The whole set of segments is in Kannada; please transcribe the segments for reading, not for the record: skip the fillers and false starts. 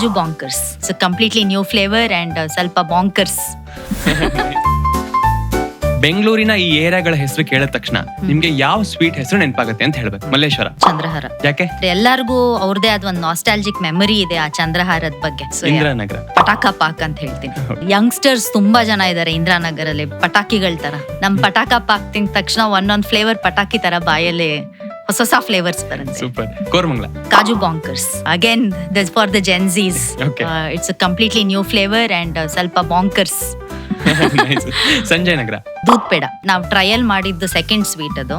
Kaju bonkers. It's completely new flavour and ಸ್ವಲ್ಪ ಬಾಂಕರ್ಸ್. ಬೆಂಗಳೂರಿನ ಈ ಏರಿಯಾಗಳ ಹೆಸರು ಕೇಳಿದ ತಕ್ಷಣ ನಿಮ್ಗೆ ಯಾವ ಸ್ವೀಟ್ ಹೆಸರು ನೆನಪಾಗುತ್ತೆ ಅಂತ ಹೇಳ್ಬೇಕು? ಮಲ್ಲೇಶ್ವರ. ಚಂದ್ರಹಾರ. ಯಾಕೆ? ಎಲ್ಲರಿಗೂ ಅವ್ರದೇ ಆದ ಒಂದು ನಾಸ್ಟಾಲಜಿಕ್ ಮೆಮೊರಿ ಇದೆ ಆ ಚಂದ್ರಹಾರದ ಬಗ್ಗೆ. ಇಂದಿರಾನಗರ ಪಟಾಕ ಪಾಕ್ ಅಂತ ಹೇಳ್ತೀನಿ. ಯಂಗ್ಸ್ಟರ್ಸ್ ತುಂಬಾ ಜನ ಇದಾರೆ ಇಂದಿರಾನಗರಲ್ಲಿ ಪಟಾಕಿಗಳ ತರ. ನಮ್ ಪಟಾಕ ಪಾಕ್ ತಿಂದ ತಕ್ಷಣ ಒಂದೊಂದ್ ಫ್ಲೇವರ್ ಪಟಾಕಿ ತರ ಬಾಯಲ್ಲಿ ಹೊಸ ಫ್ಲೇವರ್ಸ್ ಬರುತ್ತೆ. Super. Koramangala. Kaju bonkers again for the Gen Zs. It's completely new flavour and ಸ್ವಲ್ಪ ಬಾಂಕರ್ಸ್. ಸಂಜಯ್ ನಗರ. ದೂದ್ ಪೇಡ ನಾವು ಟ್ರಯಲ್ ಮಾಡಿದ್ದು ಸೆಕೆಂಡ್ ಸ್ವೀಟ್ ಅದು.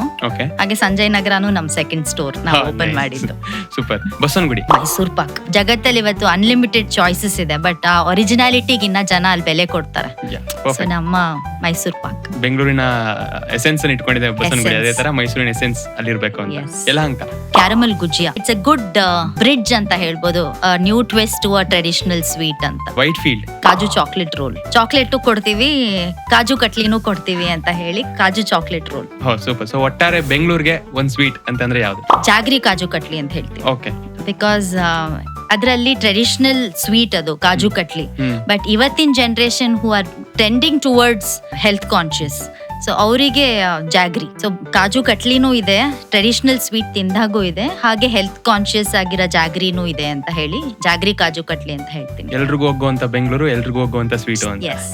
ಹಾಗೆ ಸಂಜಯ್ ನಗರನು ನಮ್ ಸೆಕೆಂಡ್ ಸ್ಟೋರ್ ನಾವು ಓಪನ್ ಮಾಡಿದ್ದು. ಸೂಪರ್. ಬಸವನಗುಡಿ. ಮೈಸೂರ್ ಪಾಕ್. ಜಗತ್ತಲ್ಲಿ ಇವತ್ತು ಅನ್ಲಿಮಿಟೆಡ್ ಚಾಯ್ಸಸ್ ಇದೆ, ಬಟ್ ಆ ಒರಿಜಿನಾಲಿಟಿಗೆ ಇನ್ನ ಜನ ಅಲ್ಲಿ ಬೆಲೆ ಕೊಡ್ತಾರೆ. ಸೊ ನಮ್ಮ ಮೈಸೂರ್ ಪಾಕ್ ಬೆಂಗಳೂರಿನ ಎಸೆನ್ಸ್ ಇಟ್ಕೊಂಡಿದೆ ಬಸವನಗುಡಿ. ಅದೇ ತರ ಮೈಸೂರಿನ ಎಸೆನ್ಸ್ ಅಲ್ಲಿರ್ಬೇಕು ಅಂತ. Yelahanka. Caramel gujiya. It's a good bridge ಅಂತ ಹೇಳ್ಬೋದು. New twist to a traditional sweet ಅಂತ. Whitefield. Kaju chocolate roll. Chocolate ಕೊಡ್ತೀವಿ, ಕಾಜು ಕಟ್ಲಿನೂ ಕೊಡ್ತೀವಿ ಅಂತ ಹೇಳಿ ಕಾಜು ಚಾಕ್ಲೇಟ್ ರೋಲ್. ಸೂಪರ್. ಸೊ ಒಟ್ಟಾರೆ ಬೆಂಗಳೂರಿಗೆ ಒಂದ್ ಸ್ವೀಟ್ ಅಂತಂದ್ರೆ ಯಾವ್ದು? ಜಾಗ್ರಿ ಕಾಜು ಕಟ್ಲಿ ಅಂತ ಹೇಳ್ತೀವಿ. ಓಕೆ. ಬಿಕಾಸ್ ಅದರಲ್ಲಿ ಟ್ರೆಡಿಷನಲ್ ಸ್ವೀಟ್ ಅದು ಕಾಜು ಕಟ್ಲಿ. ಬಟ್ ಇವತ್ತಿನ generation who are tending towards health conscious, so ಅವರಿಗೆ ಜಾಗ್ರಿ. ಸೊ ಕಾಜು ಕಟ್ಲಿನೂ ಇದೆ, ಟ್ರೆಡಿಷನಲ್ ಸ್ವೀಟ್ ತಿಂದಾಗೂ ಇದೆ, ಹಾಗೆ ಹೆಲ್ತ್ ಕಾನ್ಶಿಯಸ್ ಆಗಿರೋ ಜಾಗ್ರಿನೂ ಇದೆ ಅಂತ ಹೇಳಿ ಜಾಗ್ರಿ ಕಾಜು ಕಟ್ಲಿ ಅಂತ ಹೇಳ್ತೀನಿ. ಎಲ್ರಿಗೂ ಹೋಗುವಂತ ಬೆಂಗಳೂರು, ಎಲ್ರಿಗೂ ಹೋಗುವಂತ ಸ್ವೀಟ್ ಅಂತ. Yes.